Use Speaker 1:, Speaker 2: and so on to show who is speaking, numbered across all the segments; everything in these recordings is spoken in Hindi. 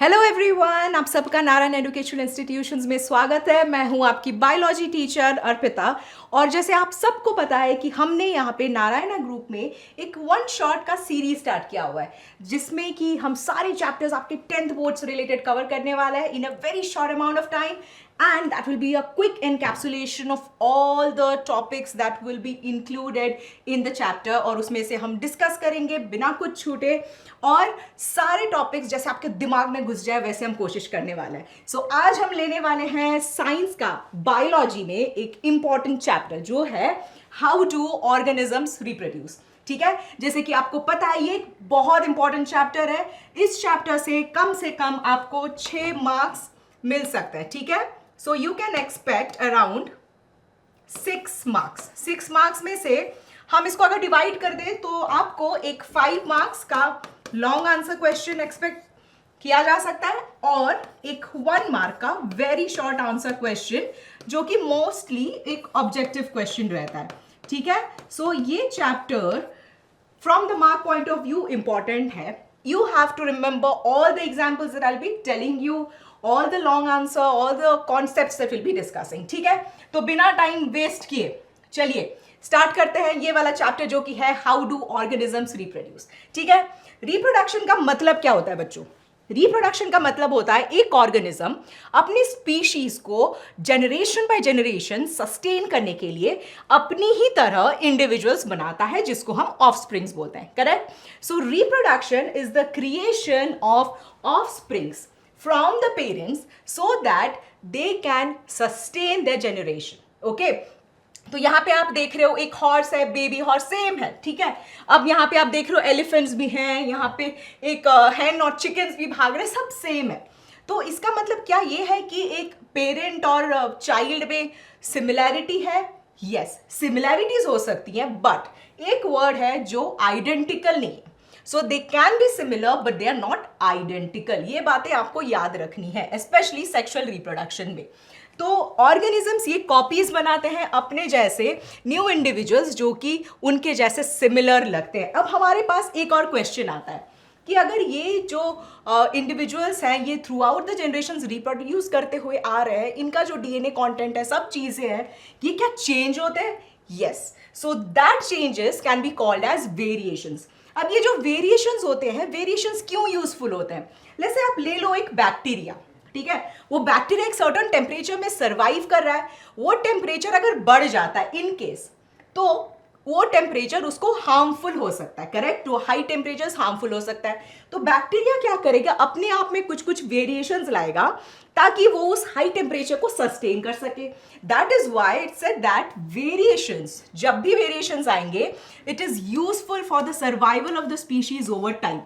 Speaker 1: हेलो एवरीवन, आप सबका नारायण एजुकेशन इंस्टीट्यूशंस में स्वागत है। मैं हूं आपकी बायोलॉजी टीचर अर्पिता। और जैसे आप सबको पता है कि हमने यहाँ पे नारायणा ग्रुप में एक वन शॉट का सीरीज स्टार्ट किया हुआ है, जिसमें कि हम सारे चैप्टर्स आपके 10th बोर्ड से रिलेटेड कवर करने वाला है in a very short amount of time, and that will be a quick encapsulation of all the topics that will be included in the chapter। और उसमें से हम डिस्कस करेंगे बिना कुछ छूटे, और सारे टॉपिक्स जैसे आपके दिमाग में घुस जाए वैसे हम कोशिश करने वाले हैं। सो आज हम लेने वाले हैं साइंस का बायोलॉजी में एक इंपॉर्टेंट चैप्टर जो है हाउ डू ऑर्गेनिजम्स रिप्रोड्यूस। ठीक है, जैसे कि आपको पता है ये एक बहुत इंपॉर्टेंट चैप्टर है। इस चैप्टर से कम आपको 6 मार्क्स मिल सकता है। ठीक है, so you can expect around 6 marks. 6 marks में से हम इसको अगर डिवाइड कर दें तो आपको एक 5 मार्क्स का लॉन्ग आंसर क्वेश्चन एक्सपेक्ट किया जा सकता है, और एक 1 मार्क का वेरी शॉर्ट आंसर क्वेश्चन जो कि मोस्टली एक ऑब्जेक्टिव क्वेश्चन रहता है। ठीक है, सो ये chapter from the mark point of view important है। You have to remember all the examples that I'll be telling you, all the long answer, all the concepts that we'll be discussing। ठीक है, तो बिना टाइम वेस्ट किए चलिए स्टार्ट करते हैं ये वाला चैप्टर जो कि है हाउ डू ऑर्गेनिजम्स रिप्रोड्यूस। ठीक है, रिप्रोडक्शन का मतलब क्या होता है बच्चों? रिप्रोडक्शन का मतलब होता है एक ऑर्गेनिज्म अपनी स्पीशीज को जनरेशन बाय जनरेशन सस्टेन करने के लिए अपनी ही तरह इंडिविजुअल्स बनाता है, जिसको हम ऑफस्प्रिंग्स बोलते हैं। Correct? So reproduction is the creation of offsprings from the parents so that they can sustain their generation. Okay, तो यहाँ पे आप देख रहे हो एक हॉर्स है, बेबी हॉर्स सेम है। ठीक है, अब यहाँ पे आप देख रहे हो एलिफेंट्स भी हैं, यहाँ पे एक हैन और चिकन्स भी भाग रहे हैं, सब सेम है। तो इसका मतलब क्या ये है कि एक पेरेंट और चाइल्ड में सिमिलैरिटी है? यस, सिमिलैरिटीज हो सकती हैं, बट एक वर्ड है जो आइडेंटिकल नहीं है। So they can be similar but they are not identical. ये बातें आपको याद रखनी है, स्पेशली सेक्सुअल रिप्रोडक्शन में। तो ऑर्गेनिजम्स ये कॉपीज बनाते हैं अपने जैसे न्यू इंडिविजुअल्स जो कि उनके जैसे सिमिलर लगते हैं। अब हमारे पास एक और क्वेश्चन आता है कि अगर ये जो इंडिविजुअल्स हैं ये through out the generations reproduce करते हुए आ रहे हैं, इनका जो डीएनए कंटेंट है, सब चीजें हैं, ये क्या चेंज होते हैं? Yes, so that changes can be called as variations. अब ये जो वेरिएशंस होते हैं, वेरिएशंस क्यों यूजफुल होते हैं? जैसे आप ले लो एक बैक्टीरिया। ठीक है, वो बैक्टीरिया एक सर्टेन टेम्परेचर में सर्वाइव कर रहा है। वो टेम्परेचर अगर बढ़ जाता है इन केस, तो वो टेम्परेचर उसको हार्मफुल हो सकता है। करेक्ट? तो हाई टेम्परेचर हार्मफुल हो सकता है। तो बैक्टीरिया क्या करेगा? अपने आप में कुछ कुछ वेरिएशंस लाएगा ताकि वो उस हाई टेम्परेचर को सस्टेन कर सके। That is why it said that variations, जब भी वेरिएशंस आएंगे, it is useful for the survival of the species over time.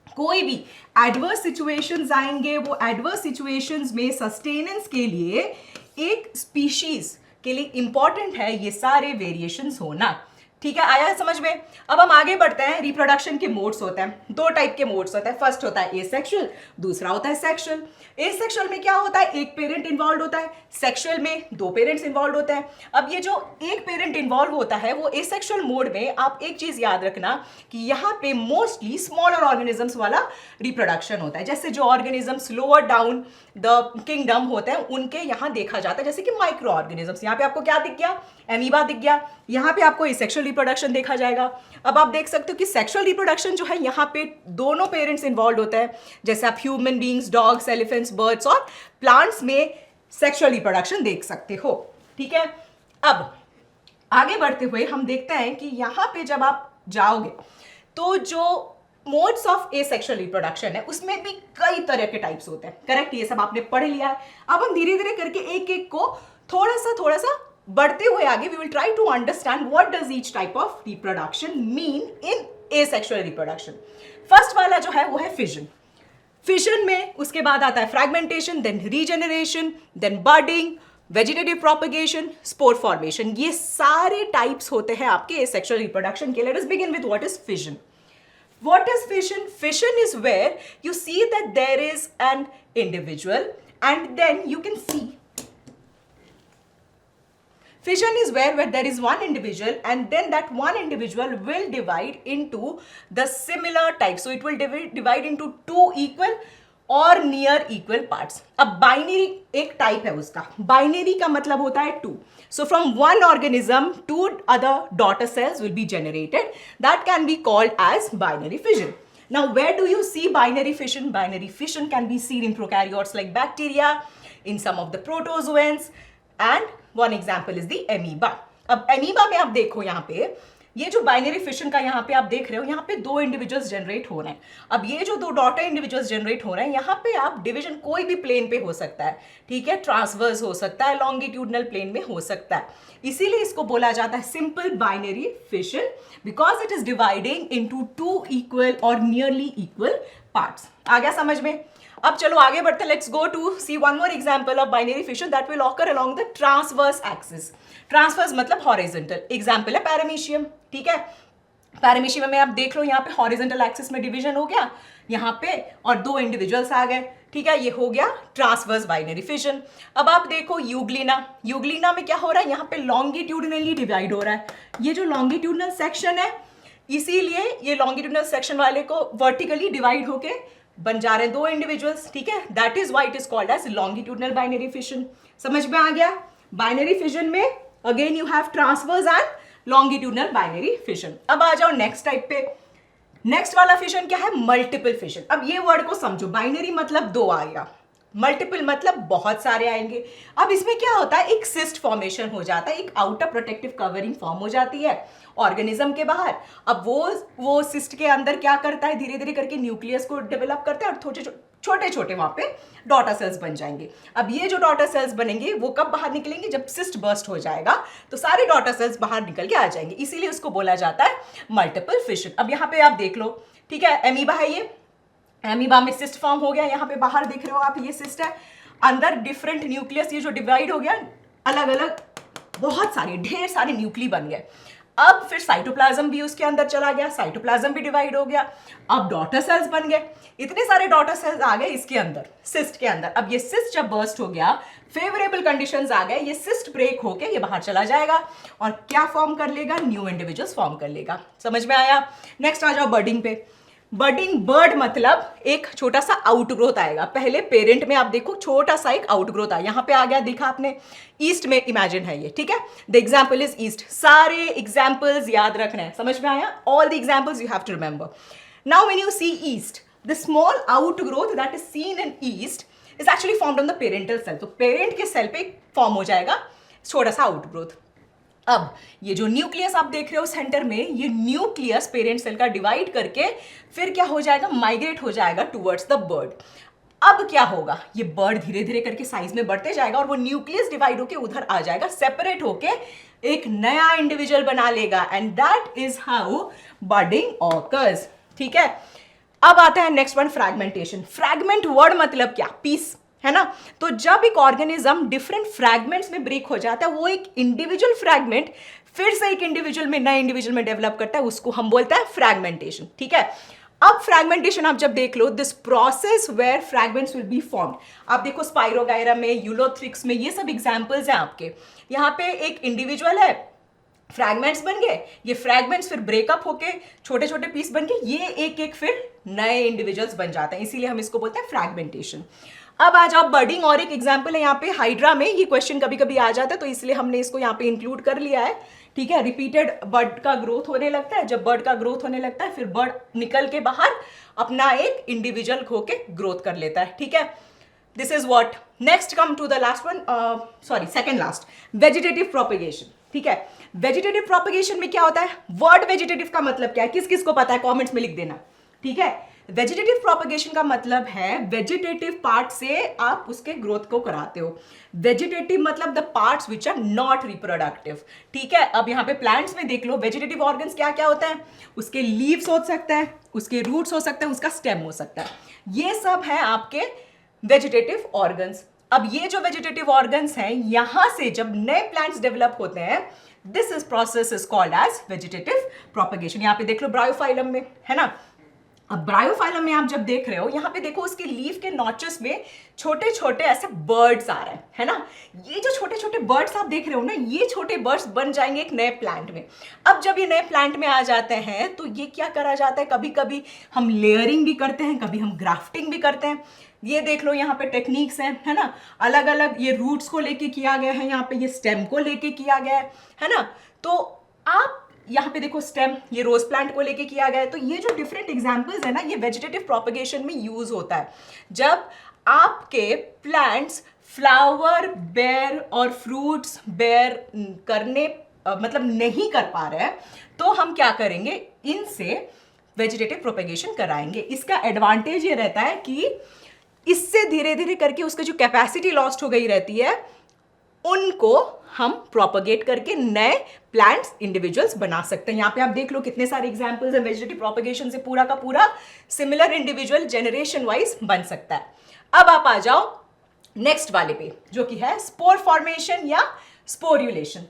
Speaker 1: कोई भी एडवर्स सिचुएशंस आएंगे, वो एडवर्स सिचुएशंस में सस्टेनेंस के लिए एक स्पीशीज के लिए इंपॉर्टेंट है ये सारे वेरिएशंस होना। ठीक है, आया है समझ में? अब हम आगे बढ़ते हैं। रिप्रोडक्शन के मोड्स होते हैं, 2 टाइप के मोड्स होते हैं। फर्स्ट होता है एसेक्सुअल, दूसरा होता है सेक्सुअल। एसेक्सुअल में क्या होता है? एक पेरेंट इन्वॉल्व होता है। सेक्सुअल में 2 पेरेंट्स इन्वॉल्व होते हैं। अब ये जो एक पेरेंट इन्वॉल्व होता है वो एसेक्सुअल मोड में, आप एक चीज याद रखना कि यहाँ पे मोस्टली स्मॉलर ऑर्गेनिजम्स वाला रिप्रोडक्शन होता है। जैसे जो organisms lower down the kingdom होते हैं उनके यहाँ देखा जाता है, जैसे कि माइक्रो ऑर्गेनिजम्स। यहाँ पे आपको क्या दिख गया? एमीबा दिख गया। यहाँ पे आपको एसेक्सुअल रिप्रोडक्शन देखा जाएगा। अब आप देख सकते हो कि सेक्सुअल रिप्रोडक्शन जो है यहाँ पे दोनों पेरेंट्स इन्वॉल्व होते हैं। जैसे आप human beings, dogs, elephants, birds और प्लांट्स में सेक्सुअल रिप्रोडक्शन देख सकते हो। ठीक है, अब आगे बढ़ते हुए हम देखते हैं कि यहाँ पे जब आप जाओगे तो जो मोड्स ऑफ एसेक्सुअल रिप्रोडक्शन है उसमें भी कई तरह के टाइप्स होते हैं। करेक्ट? ये सब आपने पढ़ लिया है। अब हम धीरे धीरे करके एक एक को थोड़ा सा बढ़ते हुए आगे we will try to understand what does each type of reproduction mean in asexual reproduction. First वाला जो है वो है फिजन। फिजन में उसके बाद आता है fragmentation, then regeneration, then budding, vegetative propagation, spore formation. ये सारे टाइप्स होते हैं आपके एसेक्सुअल रिप्रोडक्शन के। Let us begin with what is fission. What is fission? Fission is where you see that there is an individual and then you can see. Fission is where there is one individual and then that one individual will divide into the similar types. So it will divide into 2 equal और नियर इक्वल पार्ट्स। अब बाइनरी एक टाइप है उसका, बाइनरी का मतलब होता है to. So from one organism, two other daughter cells will be generated. That can be called as binary fission. Now, where do you see binary fission? Binary fission can be seen in prokaryotes like bacteria, in some of the protozoans, and one example is the amoeba. अब amoeba में आप देखो यहाँ पे ये जो बाइनरी फिशन का यहाँ पे आप देख रहे हो, यहाँ पे दो इंडिविजुअल्स जनरेट हो रहे हैं। अब ये जो दो डॉटर इंडिविजुअल्स जनरेट हो रहे हैं, यहाँ पे आप डिवीजन कोई भी प्लेन पे हो सकता है, ठीक है, ट्रांसवर्स हो सकता है, लॉन्गिट्यूडनल प्लेन में हो सकता है। इसीलिए इसको बोला जाता है simple binary fission, because it is dividing into two equal और नियरली इक्वल पार्ट्स। आ गया समझ में? अब चलो आगे बढ़ते, let's go to see one more example of binary fission that will occur along the transverse axis. Transverse मतलब हॉरिजॉन्टल, एग्जांपल है पैरामीशियम, ठीक है। पैरामीशियम में आप देख लो यहाँ पे हॉरिजॉन्टल एक्सिस में डिवीजन हो गया यहाँ पे और दो इंडिविजुअल्स आ गए, ठीक है, ये हो गया ट्रांसवर्स बाइनरी फिशन। अब आप देखो यूग्लिना, यूग्लिना में क्या हो रहा है, यहाँ पे लॉन्गिट्यूडनली डिवाइड हो रहा है। ये जो लॉन्गिट्यूडनल सेक्शन है, इसीलिए ये लॉन्गिट्यूडनल सेक्शन वाले को वर्टिकली डिवाइड होके बन जा रहे हैं दो इंडिविजुअल्स, ठीक है। That is why it is called as longitudinal binary fission. समझ में आ गया? बाइनरी फिशन में again you have transverse and longitudinal binary fission. अब आ जाओ नेक्स्ट टाइप पे। नेक्स्ट वाला फिशन क्या है? Multiple fission. अब ये वर्ड को समझो, बाइनरी मतलब दो आएगा, मल्टीपल मतलब बहुत सारे आएंगे। अब इसमें क्या होता है, एक सिस्ट फॉर्मेशन हो जाता है, एक आउटर प्रोटेक्टिव कवरिंग फॉर्म हो जाती है ऑर्गेनिज्म के बाहर। अब वो सिस्ट के अंदर क्या करता है, धीरे धीरे करके न्यूक्लियस को डेवलप करता है और छोटे छोटे वहां पे डॉटर सेल्स बन जाएंगे। अब ये जो डॉटर सेल्स बनेंगे वो कब बाहर निकलेंगे, जब सिस्ट बर्स्ट हो जाएगा तो सारे डॉटर सेल्स बाहर निकल के आ जाएंगे, इसीलिए उसको बोला जाता है मल्टीपल फिशन। अब यहाँ पे आप देख लो, ठीक है, एमीबा है ये, एमीबा में सिस्ट फॉर्म हो गया, यहाँ पे बाहर देख रहे हो आप, ये सिस्ट है, अंदर डिफरेंट न्यूक्लियस, ये जो डिवाइड हो गया अलग अलग बहुत सारे ढेर सारे न्यूक्ली बन गए। अब फिर साइटोप्लाज्म भी उसके अंदर चला गया, साइटोप्लाज्म भी डिवाइड हो गया, अब डॉटर सेल्स बन गए, इतने सारे डॉटर सेल्स आ गए इसके अंदर, सिस्ट के अंदर। अब ये सिस्ट जब बर्स्ट हो गया, फेवरेबल कंडीशंस आ गए, ये सिस्ट ब्रेक होके ये बाहर चला जाएगा और क्या फॉर्म कर लेगा, न्यू इंडिविजुअल्स फॉर्म कर लेगा। समझ में आया? नेक्स्ट आ जाओ बर्डिंग पे। बर्डिंग, बर्ड मतलब एक छोटा सा आउटग्रोथ आएगा। पहले पेरेंट में आप देखो छोटा सा एक आउटग्रोथ आया, यहाँ पे आ गया, दिखा आपने, ईस्ट में इमेजिन है ये, ठीक है। The example is yeast. सारे एग्जाम्पल्स याद रखना है, समझ में आया? All the examples you have to remember. Now when you see yeast, the small outgrowth that is seen in yeast is actually formed on the parental cell. तो पेरेंट के सेल पे फॉर्म हो जाएगा छोटा सा आउटग्रोथ। अब ये जो न्यूक्लियस आप देख रहे हो सेंटर में, ये न्यूक्लियस पेरेंट सेल का डिवाइड करके फिर क्या हो जाएगा, माइग्रेट हो जाएगा टुवर्ड्स द बर्ड। अब क्या होगा, ये बर्ड धीरे धीरे करके साइज में बढ़ते जाएगा और वो न्यूक्लियस डिवाइड होके उधर आ जाएगा, सेपरेट होके एक नया इंडिविजुअल बना लेगा, and that is how budding occurs, ठीक है। अब आता है next one, fragmentation. Fragment word मतलब क्या, पीस, है ना। तो जब एक ऑर्गेनिज्म डिफरेंट फ्रैगमेंट्स में ब्रेक हो जाता है, वो एक इंडिविजुअल फ्रैगमेंट फिर से एक इंडिविजुअल में, नए इंडिविजुअल में डेवलप करता है, उसको हम बोलते हैं फ्रैगमेंटेशन, ठीक है। अब फ्रैगमेंटेशन आप जब देख लो, this process where fragments will be formed. आप देखो स्पाइरोगायरा में, यूलोथ्रिक्स में, ये सब एग्जांपल्स हैं आपके। यहाँ पे एक इंडिविजुअल है, फ्रैगमेंट्स बन गए, ये फ्रैगमेंट्स फिर ब्रेकअप होके छोटे छोटे पीस बन के ये एक एक फिर नए इंडिविजुअल्स बन जाते हैं, इसीलिए हम इसको बोलते हैं फ्रैगमेंटेशन। अब आ जाओ बर्डिंग, और एक एग्जांपल है यहाँ पे हाइड्रा में, ये क्वेश्चन कभी कभी आ जाता है तो इसलिए हमने इसको यहाँ पे इंक्लूड कर लिया है, ठीक है। रिपीटेड बर्ड का ग्रोथ होने लगता है, जब बर्ड का ग्रोथ होने लगता है फिर बर्ड निकल के बाहर अपना एक इंडिविजुअल होके ग्रोथ कर लेता है, ठीक है। This is what. Next come to the last one, sorry second last, vegetative propagation, ठीक है। वेजिटेटिव प्रोपेगेशन में क्या होता है, वर्ड वेजिटेटिव का मतलब क्या है, किस किस को पता है कॉमेंट्स में लिख देना, ठीक है। वेजिटेटिव प्रोपेगेशन का मतलब है वेजिटेटिव पार्ट से आप उसके ग्रोथ को कराते हो। वेजिटेटिव मतलब the parts which are not reproductive, ठीक है। अब यहाँ पे प्लांट्स में देख लो, वेजिटेटिव ऑर्गन्स क्या क्या होता है, उसके लीव्स हो सकता है, उसके रूट्स हो सकते हैं, उसका स्टेम हो सकता है, ये सब है आपके वेजिटेटिव ऑर्गन्स। अब ये जो वेजिटेटिव ऑर्गन्स हैं, यहां से जब नए प्लांट्स डेवलप होते हैं, this is process is called as vegetative propagation. यहाँ पे देख लो ब्रायोफाइलम में, है ना। अब ब्रायोफाइलम में आप जब देख रहे हो, यहाँ पे देखो उसके लीफ के नॉचेस में छोटे छोटे ऐसे बर्ड्स आ रहे हैं, है ना। ये जो छोटे छोटे बर्ड्स आप देख रहे हो ना, ये छोटे बर्ड्स बन जाएंगे एक नए प्लांट में। अब जब ये नए प्लांट में आ जाते हैं तो ये क्या करा जाता है, कभी कभी हम लेयरिंग भी करते हैं, कभी हम ग्राफ्टिंग भी करते हैं। ये देख लो यहाँ पे टेक्निक्स हैं, है ना, अलग अलग, ये रूट्स को लेके किया गया है, यहाँ पे ये स्टेम को लेके किया गया है ना। तो आप यहाँ पे देखो स्टेम, ये रोज प्लांट को लेके किया गया है। तो ये जो डिफरेंट एग्जांपल्स है ना, ये वेजिटेटिव प्रोपगेशन में यूज होता है। जब आपके प्लांट्स फ्लावर बेयर और फ्रूट्स बेयर करने मतलब नहीं कर पा रहे हैं, तो हम क्या करेंगे, इनसे वेजिटेटिव प्रोपगेशन कराएंगे। इसका एडवांटेज ये रहता है कि इससे धीरे धीरे करके उसकी जो कैपेसिटी लॉस्ट हो गई रहती है, उनको हम प्रोपगेट करके नए प्लांट्स इंडिविजुअल्स बना सकते हैं। यहाँ पे आप देख लो कितने सारे एग्जांपल्स हैं वेजिटेटिव प्रोपगेशन से, पूरा का पूरा सिमिलर इंडिविजुअल जेनरेशन वाइज बन सकता है। अब आप आ जाओ नेक्स्ट वाले पे, जो कि है स्पोर फॉर्मेशन या स्पोर्युलेशन।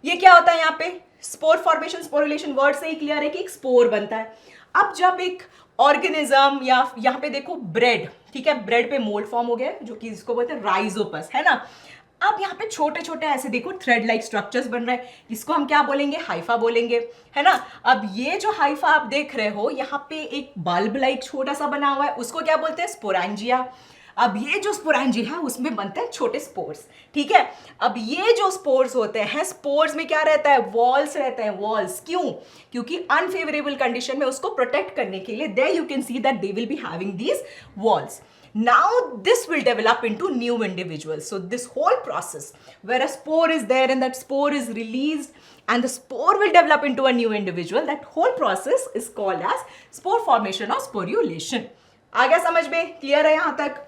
Speaker 1: ये क्या होता है यहाँ पे, स्पोर फॉर्मेशन स्पोर्युलेशन वर्ड से ही क्लियर है कि एक स्पोर बनता है। अब जब एक ऑर्गेनिज्म, या यहाँ पे देखो ब्रेड, ठीक है, ब्रेड पे मोल्ड फॉर्म हो गया जो कि इसको बोलते हैं राइजोपस, है ना। अब यहाँ पे छोटे छोटे ऐसे देखो थ्रेड लाइक स्ट्रक्चर्स बन रहे हैं, इसको हम क्या बोलेंगे, हाइफा बोलेंगे, है ना। अब ये जो हाइफा आप देख रहे हो, यहाँ पे एक बल्ब लाइक छोटा सा बना हुआ है, उसको क्या बोलते हैं, स्पोरेंजिया। अब ये जो स्पोरेंजिया है उसमें बनते हैं छोटे स्पोर्स, ठीक है। अब ये जो स्पोर्स होते हैं, स्पोर्स में क्या रहता है, वॉल्स रहते हैं, वॉल्स। क्यों, क्योंकि अनफेवरेबल कंडीशन में उसको प्रोटेक्ट करने के लिए, there you can see that they will be having these walls. Now this will develop into new individuals. So this whole process where a spore is there and that spore is released and the spore will develop into a new individual, that whole process is called as spore formation or sporulation. आ गया समझ में, क्लियर है यहाँ तक।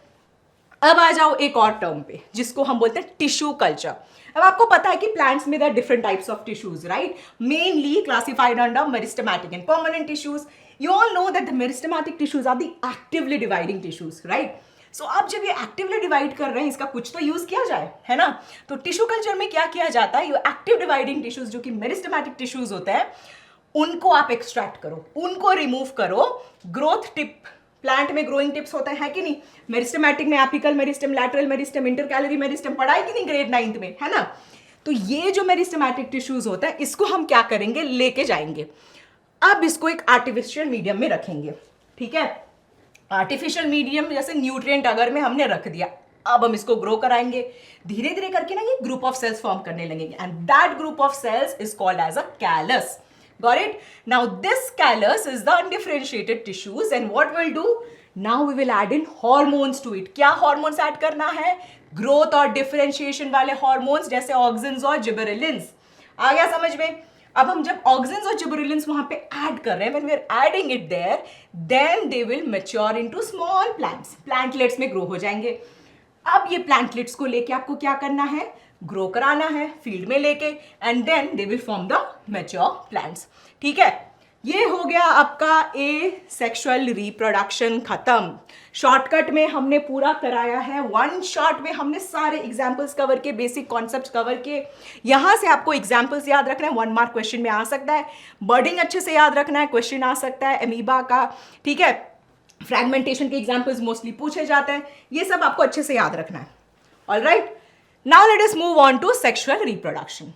Speaker 1: अब आ जाओ एक और टर्म पे जिसको हम बोलते हैं टिश्यू कल्चर। अब आपको पता है कि प्लांट्स में there different types of tissues, right, mainly classified under meristematic and permanent tissues. You all know that the meristematic tissues are the actively dividing tissues, right? So अब जब ये एक्टिवली डिवाइड कर रहे हैं, इसका कुछ तो यूज किया जाए, है ना। तो टिश्यू कल्चर में क्या किया जाता है, ये एक्टिव डिवाइडिंग टिश्यूज जो कि मेरिस्टेमेटिक टिश्यूज होते हैं, उनको आप एक्सट्रैक्ट करो, उनको रिमूव करो। ग्रोथ टिप, प्लांट में ग्रोइंग टिप्स होते हैं कि नहीं, मेरिस्टेमेटिक में apical meristem, lateral meristem, intercalary meristem पढ़ाई कि नहीं ग्रेड 9th में, है ना। तो ये जो मेरिस्टेमेटिक टिश्यूज होता है, इसको हम क्या करेंगे, लेके जाएंगे। अब इसको एक आर्टिफिशियल मीडियम में रखेंगे, ठीक है। आर्टिफिशियल मीडियम जैसे न्यूट्रिएंट अगर में हमने रख दिया, अब हम इसको ग्रो कराएंगे धीरे धीरे करके ना, ये ग्रुप ऑफ सेल्स फॉर्म करने लगेंगे and that group of cells is called as a callus. Got it? Now this callus is the undifferentiated tissues and what we'll do? Now we will add in hormones to it. क्या hormones add करना है? Growth और differentiation वाले hormones जैसे auxins और gibberellins. आ गया समझ में? अब हम जब ऑक्सिन्स और जिबरेलिन्स वहां पे ऐड कर रहे हैं, when we are adding it there, then they will mature into small plants. Plantlets में ग्रो हो जाएंगे. अब ये प्लांटलेट्स को लेके आपको क्या करना है, ग्रो कराना है फील्ड में लेके, and then they will form the mature plants. ठीक है, ये हो गया आपका ए सेक्सुअल रिप्रोडक्शन खत्म. शॉर्टकट में हमने पूरा कराया है, वन शॉट में हमने सारे एग्जाम्पल्स कवर के, बेसिक कॉन्सेप्ट कवर के. यहाँ से आपको एग्जाम्पल्स याद रखना है, 1 मार्क क्वेश्चन में आ सकता है. बर्डिंग अच्छे से याद रखना है, क्वेश्चन आ सकता है अमीबा का. ठीक है, फ्रैगमेंटेशन के एग्जाम्पल्स मोस्टली पूछे जाते हैं, ये सब आपको अच्छे से याद रखना है. Alright, now let us move on to sexual reproduction.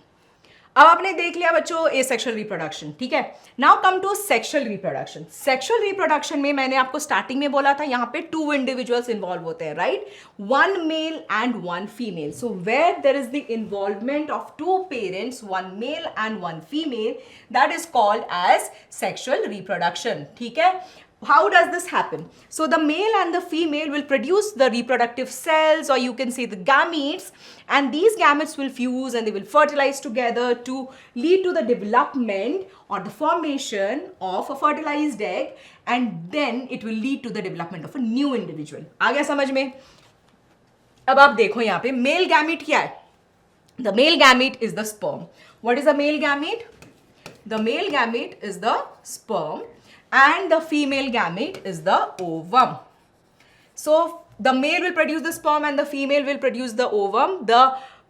Speaker 1: अब आपने देख लिया बच्चों ए सेक्सुअल रिप्रोडक्शन, ठीक है. Now come to sexual reproduction. Sexual reproduction में मैंने आपको स्टार्टिंग में बोला था, यहाँ पे 2 इंडिविजुअल्स इन्वॉल्व होते हैं, right, 1 male and 1 female. So where there is the involvement of 2 parents, 1 male and 1 female, that is called as sexual reproduction. ठीक है. How does this happen? So the male and the female will produce the reproductive cells, or you can say the gametes, and these gametes will fuse and they will fertilize together to lead to the development or the formation of a fertilized egg, and then it will lead to the development of a new individual. आ गया समझ में? अब आप देखो यहाँ पे मेल गैमीट क्या है? The male gamete is the sperm. What is the male gamete? The male gamete is the sperm. And the female gamete is the ovum. So the male will produce the sperm and the female will produce the ovum. The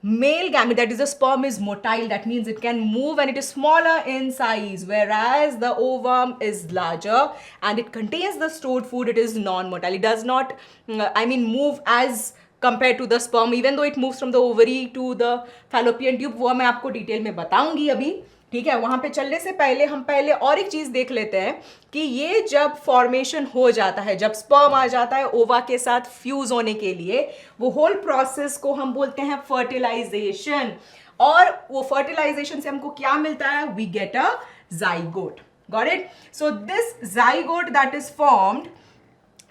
Speaker 1: male gamete, that is the sperm, is motile. That means it can move and it is smaller in size, whereas the ovum is larger and it contains the stored food. It is non-motile. It does not, move as compared to the sperm, even though it moves from the ovary to the fallopian tube. वो मैं आपको डिटेल में बताऊंगी अभी. ठीक है, वहां पे चलने से पहले हम पहले और एक चीज देख लेते हैं कि ये जब फॉर्मेशन हो जाता है, जब स्पर्म आ जाता है ओवा के साथ फ्यूज होने के लिए, वो होल प्रोसेस को हम बोलते हैं फर्टिलाइजेशन। और वो फर्टिलाइजेशन से हमको क्या मिलता है? We get a zygote. Got it? So this zygote that is formed,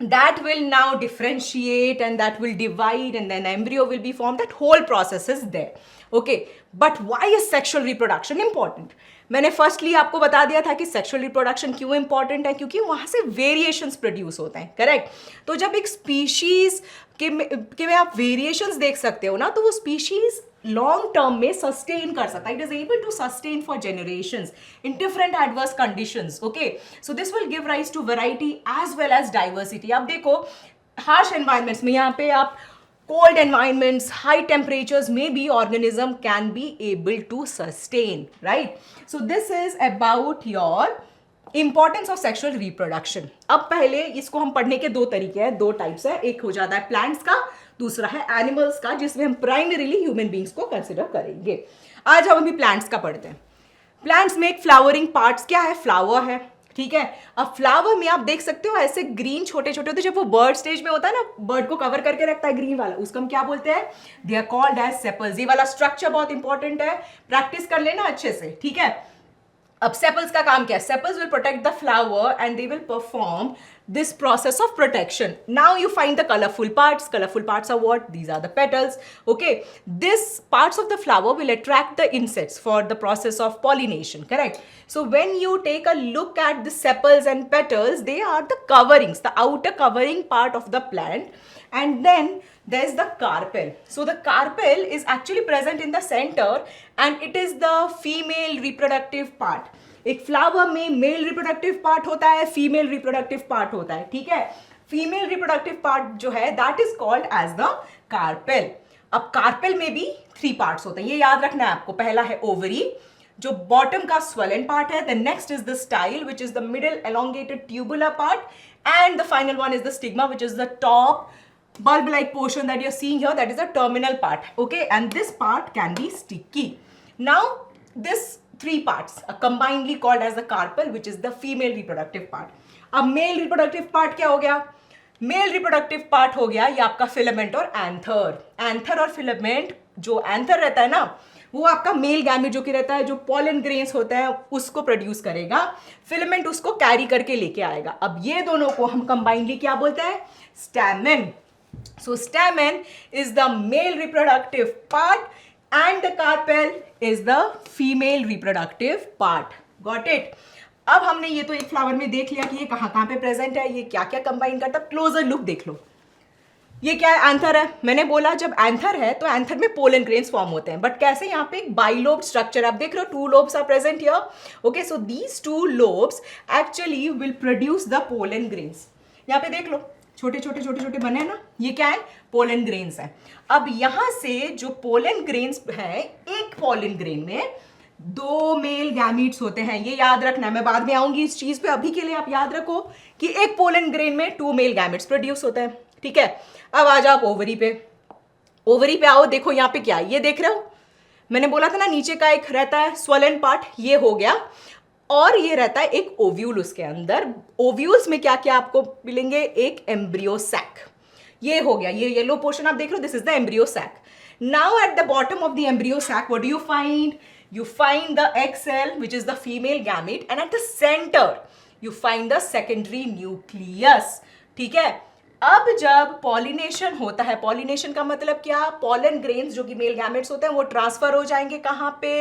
Speaker 1: that will now differentiate and that will divide and then embryo will be formed. That whole process is there. Okay, but why is sexual reproduction important? मैंने फर्स्टली आपको बता दिया था कि सेक्सुअल रिप्रोडक्शन क्यों इंपॉर्टेंट है, क्योंकि वहां से वेरिएशंस प्रोड्यूस होते हैं। करेक्ट? तो जब एक स्पीशीज के में आप वेरिएशंस देख सकते हो ना, तो वो स्पीशीज लॉन्ग टर्म में सस्टेन कर सकता है। It is able to sustain for generations in different adverse conditions. Okay, so this will give rise to variety as well as diversity. आप देखो हार्श एनवायरमेंट्स में, यहाँ पे आप cold environments, high temperatures, maybe organism can be able to sustain, right? So this is about your importance of sexual reproduction. अब पहले इसको हम पढ़ने के दो तरीके हैं, दो टाइप्स है। एक हो जाता है प्लांट्स का, दूसरा है एनिमल्स का, जिसमें हम प्राइमरीली ह्यूमन बींग्स को कंसिडर करेंगे। आज हम अभी प्लांट्स का पढ़ते हैं। प्लांट्स में एक फ्लावरिंग पार्ट्स क्या है? फ्लावर है। ठीक है, अब फ्लावर में आप देख सकते हो ऐसे ग्रीन छोटे छोटे होते हैं। जब वो बर्ड स्टेज में होता है ना, बर्ड को कवर करके रखता है ग्रीन वाला, उसको हम क्या बोलते हैं? They are called as sepals. ये वाला स्ट्रक्चर बहुत इंपॉर्टेंट है, प्रैक्टिस कर लेना अच्छे से। ठीक है, अब सेपल्स का काम क्या है? Sepals will protect the flower and they will perform this process of protection. Now you find the colorful parts. Colorful parts are what? These are the petals. Okay, this parts of the flower will attract the insects for the process of pollination. Correct? So when you take a look at the sepals and petals, they are the coverings, the outer covering part of the plant. And then there's the carpel. So the carpel is actually present in the center and it is the female reproductive part. एक फ्लावर में मेल रिप्रोडक्टिव पार्ट होता है, फीमेल रिप्रोडक्टिव पार्ट होता है। ठीक है, फीमेल रिप्रोडक्टिव पार्ट जो है that is called as the carpel. अब कार्पेल में भी 3 पार्ट्स होते हैं, ये याद रखना है आपको। पहला है ओवरी, जो बॉटम का स्वेलन पार्ट है। The next is the style which is the middle elongated tubular part, and the final one is the stigma which is the top bulb like portion that you're seeing here, that is the terminal part. Okay, and this part can be sticky. Now this 3 parts are combinedly called as the carpel, which is the female reproductive part. अब male reproductive part क्या हो गया? Male reproductive part हो गया ये आपका फिलामेंट और एंथर। एंथर और फिलामेंट, जो एंथर रहता है ना, वो आपका मेल गैमेट जो कि रहता है, जो पॉलन ग्रेन्स होते हैं उसको प्रोड्यूस करेगा, फिलामेंट उसको कैरी करके लेके आएगा। अब ये दोनों को हम कंबाइनली क्या बोलते हैं? Stamen. So stamen is the male reproductive part and the carpel is the female reproductive part. Got it? अब हमने ये तो एक फ्लावर में देख लिया कि ये कहाँ कहाँ पे प्रेजेंट है, ये क्या क्या कंबाइन करता है। क्लोजर लुक देख लो, ये क्या है? एंथर है। मैंने बोला जब एंथर है तो एंथर में पोलन ग्रेन्स फॉर्म होते हैं, बट कैसे? यहाँ पे एक बाइलोब स्ट्रक्चर आप देख रहे हो, 2 lobes are present here. Okay, so these 2 lobes actually will produce the pollen grains. यहाँ पे देख लो छोटे छोटे छोटे छोटे बने हैं ना, ये क्या है? पोलन ग्रेन्स है। अब यहां से जो पोलन ग्रेन्स है, एक पोलन ग्रेन में 2 मेल गैमीट्स होते हैं, ये याद रखना है। मैं बाद में आऊंगी इस चीज पे, अभी के लिए आप याद रखो कि एक पोलन ग्रेन में 2 मेल गैमीट्स प्रोड्यूस होते हैं। ठीक है, अब आ जाओ ओवरी पे। ओवरी पे आओ, देखो यहाँ पे क्या है, ये देख रहे हो? मैंने बोला था ना नीचे का एक रहता है स्वलन पार्ट, ये हो गया, और ये रहता है एक ओव्यूल उसके अंदर। ओव्यूल्स में क्या क्या आपको मिलेंगे? एक एम्ब्रियो सैक, ये हो गया, ये येलो पोर्शन आप देख रहे हो, this is the embryo sac. Now at the bottom of the embryo sac what do you find? You find the egg cell, which is the female gamete, and at the center you find the secondary nucleus. ठीक है, अब जब पॉलिनेशन होता है, पॉलिनेशन का मतलब क्या? पॉलन ग्रेन्स जो कि मेल गैमेट्स होते हैं वो ट्रांसफर हो जाएंगे कहाँ पे?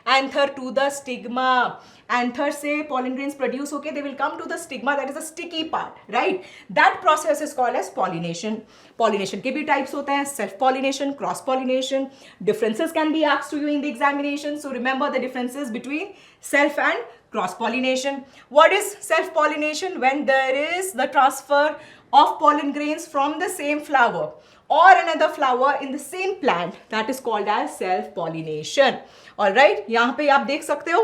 Speaker 1: Anther to the stigma. Anther से पॉलन ग्रेन्स प्रोड्यूस होके they will come to the stigma, that is the sticky part, right? That process is called as pollination. Pollination के भी टाइप्स होते हैं, self pollination, cross pollination. Differences can be asked to you in the examination, so remember the differences between self and cross pollination. What is self pollination? When there is the transfer of pollen grains from the same flower or another flower in the same plant, that is called as self pollination. All right, यहाँ पे आप देख सकते हो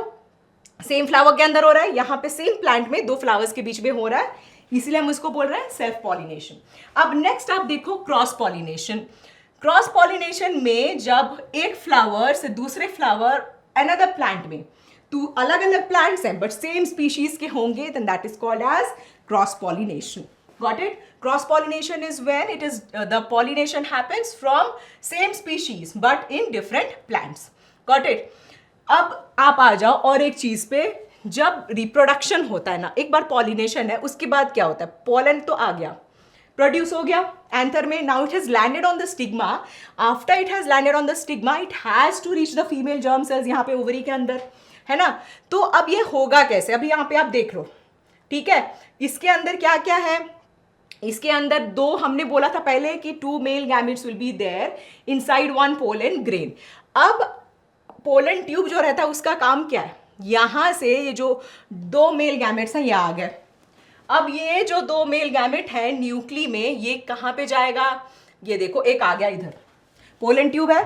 Speaker 1: सेम फ्लावर के अंदर हो रहा है, यहाँ पे सेम प्लांट में 2 फ्लावर्स के बीच में हो रहा है, इसीलिए हम इसको बोल रहे हैं सेल्फ पॉलिनेशन। अब नेक्स्ट आप देखो क्रॉस पॉलिनेशन। क्रॉस पॉलिनेशन में जब एक फ्लावर से दूसरे फ्लावर अनदर प्लांट में टू अलग अलग प्लांट्स हैं बट सेम स्पीशीज के होंगे, then that is called as cross pollination. Got it? Cross pollination is when it is the pollination happens from same species but in different plants. Got it? अब आप आ जाओ और एक चीज पे, जब रिप्रोडक्शन होता है ना, एक बार पॉलिनेशन है, उसके बाद क्या होता है, पोलन तो आ गया, प्रोड्यूस हो गया एंथर में, now it has landed on the stigma. After it has landed on the stigma it has to reach the female germ cells यहाँ पे ओवरी के अंदर, है ना. तो अब ये होगा कैसे, अभी यहाँ पे आप देख लो, ठीक है. इसके अंदर क्या क्या है, इसके अंदर दो, हमने बोला था पहले कि 2 male gametes will be there inside 1 pollen grain. अब पोलन ट्यूब जो रहता है उसका काम क्या है, यहां से ये जो 2 मेल गैमेट्स हैं ये आ गए. अब ये जो 2 मेल गैमेट है न्यूक्ली में, ये कहां पे जाएगा, ये देखो एक आ गया इधर, पोलन ट्यूब है,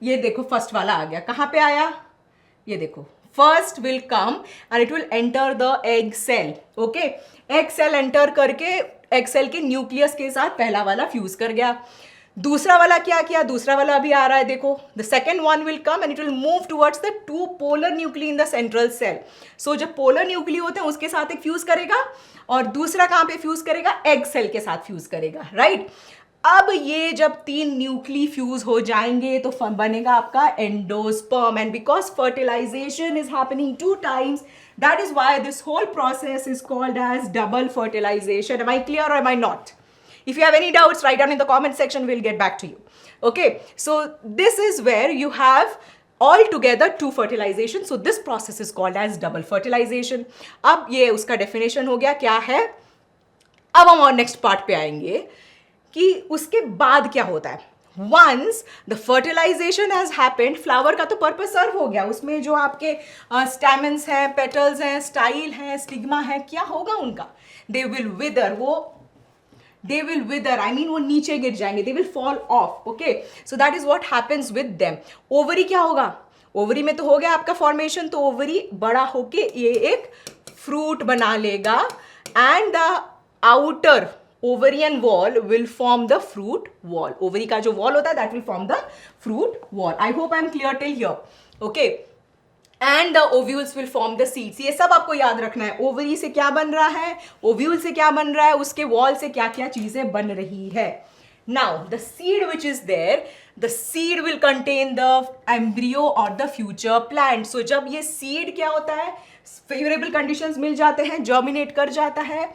Speaker 1: ये देखो फर्स्ट वाला आ गया, कहां पे आया, ये देखो first will come and it will enter the egg cell. Okay, egg cell enter करके एग सेल के न्यूक्लियस के साथ पहला वाला फ्यूज कर गया. दूसरा वाला क्या किया, दूसरा वाला अभी आ रहा है, देखो the second one will come and it will move towards the 2 polar nuclei in the central cell. So जब पोलर न्यूक्ली होते हैं उसके साथ एक फ्यूज करेगा और दूसरा कहां पे फ्यूज करेगा, एग सेल के साथ फ्यूज करेगा, राइट. अब ये जब 3 न्यूक्ली फ्यूज हो जाएंगे तो बनेगा आपका endosperm. And because fertilization is happening 2 times, that is why this whole process is called as double fertilization. Am I clear or am I not? If you have any doubts, write down in the comment section, we'll get back to you. Okay, so this is where you have all together 2 fertilization. So this process is called as double fertilization. अब ये उसका definition हो गया क्या है. अब हम और नेक्स्ट पार्ट पे आएंगे कि उसके बाद क्या होता है. Once the fertilization has happened, flower का तो पर्पस सर्व हो गया, उसमें जो आपके स्टैमेंस हैं, पेटल्स हैं, स्टाइल है, स्टिग्मा है, क्या होगा उनका, दे विल विदर, आई मीन वो नीचे गिर जाएंगे, they will fall of. Okay, so that is what happens with them. Ovary क्या होगा, ओवरी में तो हो गया आपका फॉर्मेशन, तो ओवरी बड़ा होके ये एक फ्रूट बना लेगा and the outer ovarian wall will form the fruit wall. ovary का जो wall होता है that will form the fruit wall. I hope I am clear till here. Okay, and the ovules will form the seeds. ये सब आपको याद रखना है, ovary से क्या बन रहा है, ovule से क्या बन रहा है, उसके wall से क्या क्या चीजें बन रही है. Now the seed which is there, the seed will contain the embryo or the future plant. So जब ये seed क्या होता है, favorable conditions मिल जाते हैं, germinate कर जाता है,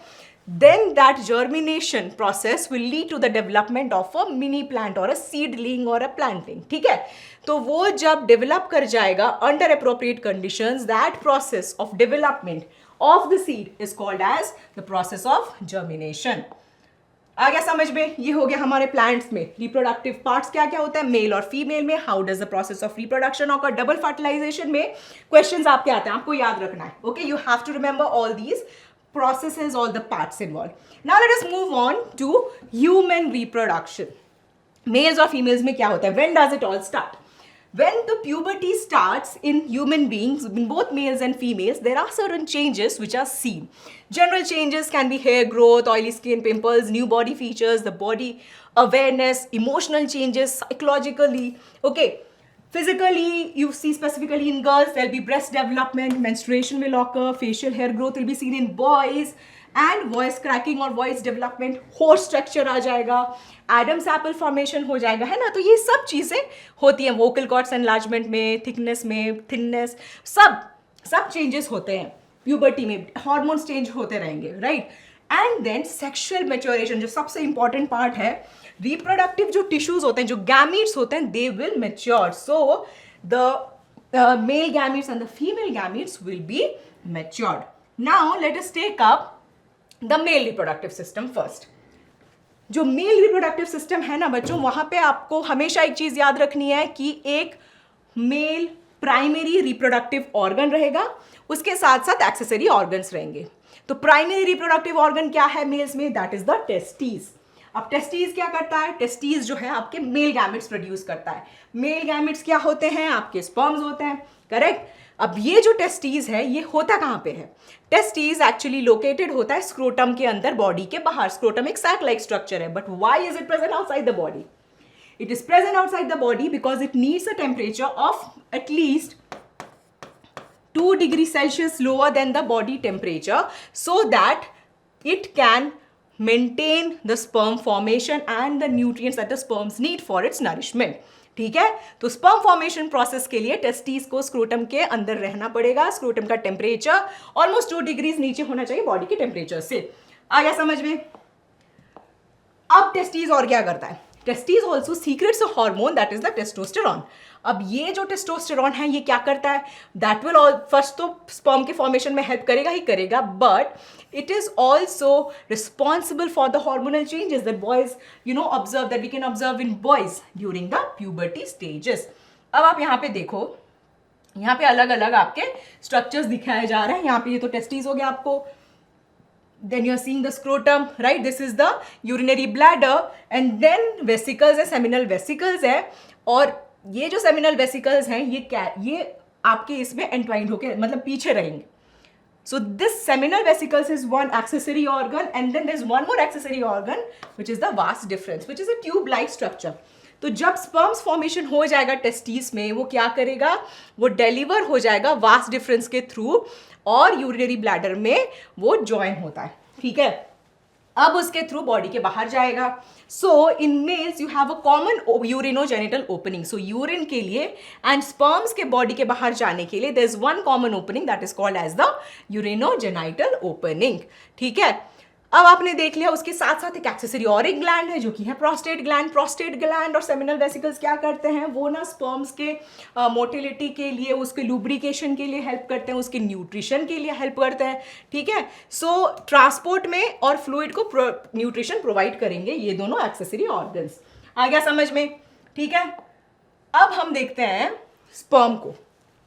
Speaker 1: then that germination process will lead to the development of a mini plant or a seedling or a planting. ठीक है, तो वो जब develop कर जाएगा under appropriate conditions, that process of development of the seed is called as the process of germination. आ गया समझ में, ये हो गया हमारे प्लांट्स में रिप्रोडक्टिव पार्ट्स क्या क्या होता है मेल और फीमेल में, how does the process of reproduction occur. Double fertilization में क्वेश्चंस आपके आते हैं, आपको याद रखना है. Okay, you have to remember all these processes, all the parts involved. Now let us move on to human reproduction. Males or females में क्या होता है, when does it all start? When the puberty starts in human beings, in both males and females, there are certain changes which are seen. General changes can be hair growth, oily skin, pimples, new body features, the body awareness, emotional changes, psychologically. Okay, physically, you see specifically in girls, there'll be breast development, menstruation will occur, facial hair growth will be seen in boys, and voice cracking or voice development, hoarse structure आ जाएगा, Adam's apple formation हो जाएगा, है ना. तो ये सब चीज़ें होती हैं, vocal cords enlargement में, thickness में, thinness, सब changes होते हैं puberty में, hormones change होते रहेंगे, right. And then sexual maturation, जो सबसे important part है, रिप्रोडक्टिव जो टिश्यूज होते हैं, जो गैमीट्स होते हैं, they will mature. So the male gametes and the female gametes will be matured. Now let us take up the male reproductive system first. जो मेल रिप्रोडक्टिव सिस्टम है ना बच्चों, वहां पे आपको हमेशा एक चीज याद रखनी है कि एक मेल प्राइमरी रिप्रोडक्टिव ऑर्गन रहेगा, उसके साथ साथ एक्सेसरी ऑर्गन्स रहेंगे. तो प्राइमरी रिप्रोडक्टिव ऑर्गन क्या है मेल्स में, दैट इज द टेस्टीज. अब टेस्टीज क्या करता है, टेस्टीज जो है आपके मेल गैमेट्स प्रोड्यूस करता है. मेल गैमेट्स क्या होते हैं, आपके स्पर्म्स होते हैं, करेक्ट. अब ये जो टेस्टीज है ये होता कहाँ पे है, टेस्टीज एक्चुअली लोकेटेड होता है स्क्रोटम के अंदर, बॉडी के बाहर. स्क्रोटम एक सैक लाइक स्ट्रक्चर है, but why is it present outside the body? It is present outside the body because it needs a temperature of at least 2 degree Celsius lower than the body temperature, so that it can maintain the sperm formation and the nutrients that the sperms need for its nourishment. ठीक है, तो स्पर्म फॉर्मेशन प्रोसेस के लिए टेस्टिस को स्क्रोटम के अंदर रहना पड़ेगा. स्क्रोटम का टेम्परेचर ऑलमोस्ट 2 डिग्रीज नीचे होना चाहिए बॉडी के टेम्परेचर से. आ गया समझ में? अब टेस्टिस और क्या करता है? Testis also secrets a hormone that is the testosterone. अब ये जो टेस्टोस्टेरॉन है ये क्या करता है? दैट विल फर्स्ट तो स्पर्म के फॉर्मेशन में हेल्प करेगा ही करेगा, but it is also responsible for the hormonal changes that boys observe, that we can observe in boys during the puberty stages. अब आप यहाँ पे देखो, यहाँ पे अलग अलग आपके स्ट्रक्चर्स दिखाए जा रहे हैं. यहाँ पे ये तो टेस्टिस हो गया आपको. Then you are seeing the scrotum, right? This is the urinary bladder, and then vesicles है, seminal vesicles है. और ये जो seminal vesicles हैं ये आपके इसमें entwined होके मतलब पीछे रहेंगे. So this seminal vesicles is one accessory organ, and then there's one more accessory organ which is the vas deferens, which is a tube-like structure. तो जब sperms formation हो जाएगा टेस्टिस में, वो क्या करेगा? वो डेलीवर हो जाएगा वास डिफरेंस के थ्रू और यूरिनरी ब्लैडर में वो ज्वाइन होता है. ठीक है, अब उसके थ्रू बॉडी के बाहर जाएगा. So in males you have a common urinogenital opening. So urine के लिए एंड स्पर्म्स के बॉडी के बाहर जाने के लिए there is one common opening that is called as the urinogenital opening. ठीक है, अब आपने देख लिया. उसके साथ साथ एक एक्सेसरी और एक ग्लैंड है जो कि है प्रोस्टेट ग्लैंड. प्रोस्टेट ग्लैंड और सेमिनल वेसिकल्स क्या करते हैं? वो ना स्पर्म्स के मोटिलिटी के लिए, उसके लुब्रिकेशन के लिए हेल्प करते हैं, उसके न्यूट्रिशन के लिए हेल्प करते हैं. ठीक है, सो ट्रांसपोर्ट में और फ्लूइड को न्यूट्रिशन प्रोवाइड करेंगे ये दोनों एक्सेसरी ऑर्गन्स. आ गया समझ में? ठीक है, अब हम देखते हैं स्पर्म को,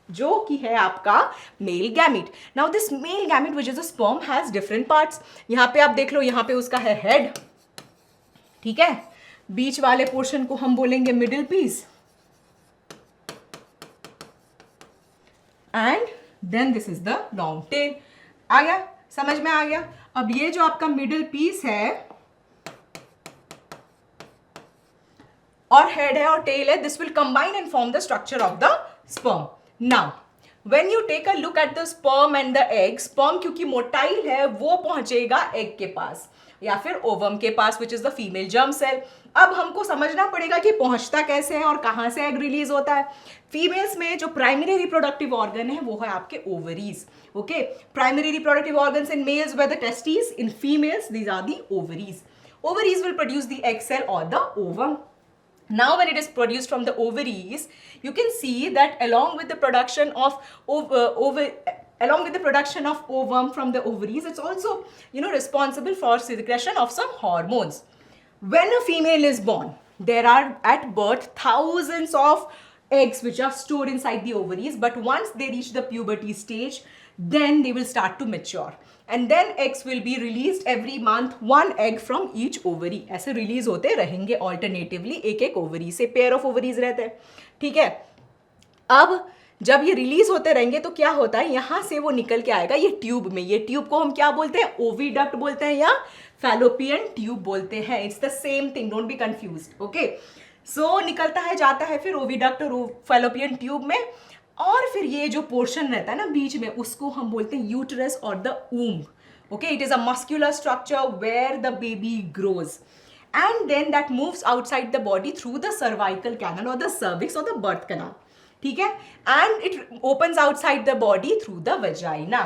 Speaker 1: जो कि है आपका male gamete. Now this male gamete which is a sperm has different parts. यहाँ पे आप देख लो, यहाँ पे उसका है हेड. ठीक है, बीच वाले पोर्शन को हम बोलेंगे middle piece, and then this is the long tail. आ गया समझ में? आ गया. अब ये जो आपका मिडिल पीस है और हेड है और टेल है, this will combine and form the structure of the sperm. Now, when you take a look at the sperm and the egg, sperm क्योंकि मोटाइल है वो पहुंचेगा एग के पास या फिर ओवम के पास, which is the female germ cell. अब हमको समझना पड़ेगा कि पहुंचता कैसे है और कहाँ से एग रिलीज होता है. फीमेल्स में जो प्राइमरी रिप्रोडक्टिव ऑर्गन है वो है आपके ovaries. Okay, primary reproductive organs in males were the testis, in females these are the ovaries. Ovaries will produce the egg cell or the ovum. Now when it is produced from the ovaries, you can see that along with the production of ovum from the ovaries, it's also responsible for secretion of some hormones. When a female is born, there are at birth thousands of eggs which are stored inside the ovaries, but once they reach the puberty stage, then they will start to mature. And then eggs will be released every month, one egg from each ovary. ऐसे रिलीज होते रहेंगे ऑल्टरनेटिवली, एक एक ओवरी से पेयर ऑफ ओवरीज रहते हैं. ठीक है, अब जब ये रिलीज होते रहेंगे तो क्या होता है? यहाँ से वो निकल के आएगा ये ट्यूब में. ये ट्यूब को हम क्या बोलते हैं? ओविडक्ट बोलते हैं या फैलोपियन ट्यूब बोलते हैं. It's the same thing, don't be confused. Okay, so निकलता है, जाता है फिर ओविडक्ट और फैलोपियन ट्यूब में, और फिर ये जो पोर्शन रहता है ना बीच में, उसको हम बोलते हैं यूटरस और the womb. Okay, it is a muscular structure where the baby grows, and then that moves outside the body through the cervical canal or the cervix or the birth canal. ठीक है, and it opens outside the body through the vagina.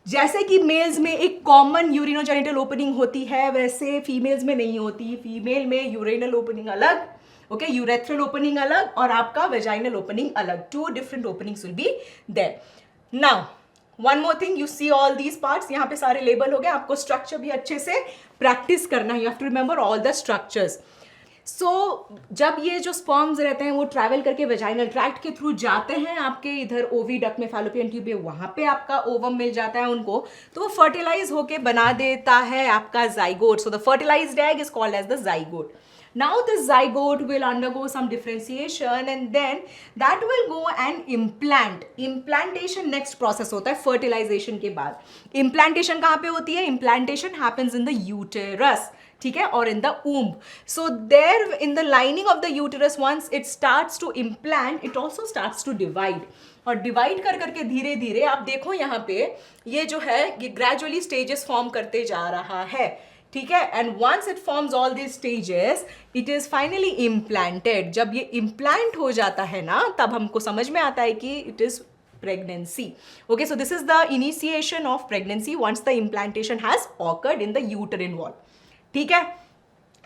Speaker 1: जैसे कि मेल्स में एक कॉमन यूरिनोजेनिटल ओपनिंग होती है, वैसे फीमेल्स में नहीं होती. फीमेल में यूरिनल ओपनिंग अलग, ओके, यूरेथ्रल ओपनिंग अलग और आपका वेजाइनल ओपनिंग अलग. 2 different openings will be there. Now, one more thing, you see all these parts, यहाँ पे सारे लेबल हो गए. आपको स्ट्रक्चर भी अच्छे से प्रैक्टिस करना है. You have to remember all the structures. So जब ये जो स्पर्म्स रहते हैं वो ट्रैवल करके वेजाइनल ट्रैक्ट के थ्रू जाते हैं आपके इधर ओविडक्ट में, फैलोपियन ट्यूब में, वहाँ पे आपका ओवम मिल जाता है उनको, तो वो फर्टिलाइज होके बना देता है आपका zygote. So the fertilized egg is called as the zygote. Now the zygote will undergo some differentiation and then that will go and implant. Implantation next process होता है fertilization के बाद. Implantation कहाँ पे होती है? Implantation happens in the uterus. ठीक है, और in the womb. So there in the lining of the uterus, once it starts to implant, it also starts to divide. और डिवाइड कर करके धीरे धीरे आप देखो यहाँ पे ये जो है ये ग्रेजुअली स्टेजेस फॉर्म करते जा रहा है, ठीक है। And once it forms all this stages it is finally implanted. जब ये इम्प्लांट हो जाता है ना तब हमको समझ में आता है कि it is pregnancy. Okay, so this is the initiation of pregnancy once the implantation has occurred in the uterine wall. ठीक है।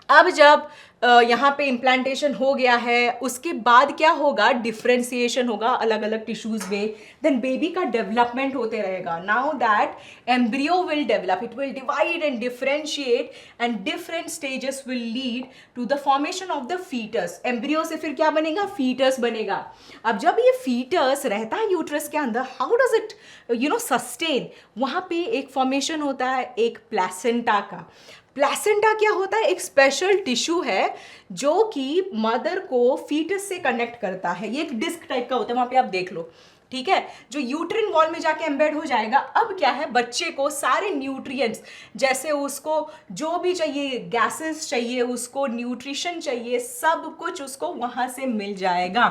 Speaker 1: अब जब यहाँ पे इम्प्लांटेशन हो गया है उसके बाद क्या होगा, डिफ्रेंसिएशन होगा अलग अलग टिश्यूज में, देन बेबी का डेवलपमेंट होते रहेगा। Now that embryo will develop, it will divide and differentiate and different stages will lead to the formation of the foetus. Embryo से फिर क्या बनेगा, फीटस बनेगा। अब जब ये फीटस रहता है यूट्रस के अंदर, हाउ डज इट सस्टेन, वहाँ पे एक फॉर्मेशन होता है एक प्लेसेंटा का। प्लेसेंटा क्या होता है, एक स्पेशल टिश्यू है जो कि मदर को फीटस से कनेक्ट करता है। ये एक डिस्क टाइप का होता है, वहां पे आप देख लो, ठीक है, जो यूट्रिन वॉल में जाके एम्बेड हो जाएगा। अब क्या है, बच्चे को सारे न्यूट्रिएंट्स, जैसे उसको जो भी चाहिए, गैसेस चाहिए, उसको न्यूट्रिशन चाहिए, सब कुछ उसको वहां से मिल जाएगा।